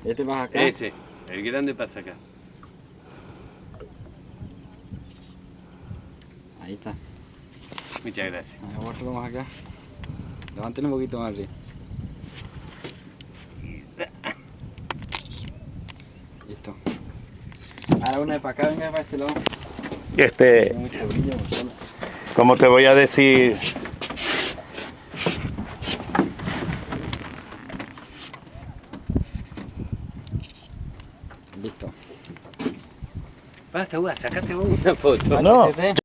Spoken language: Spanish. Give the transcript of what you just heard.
Este más acá. Ese, el grande pasa acá. Ahí está. Muchas gracias. Ahí otro más acá. Levántelo un poquito más arriba. Listo. Ahora una de para acá, venga para este lado. Tiene mucho brillo, Gonzalo. Como te voy a decir, Listo. Basta, sacate vos una foto. no,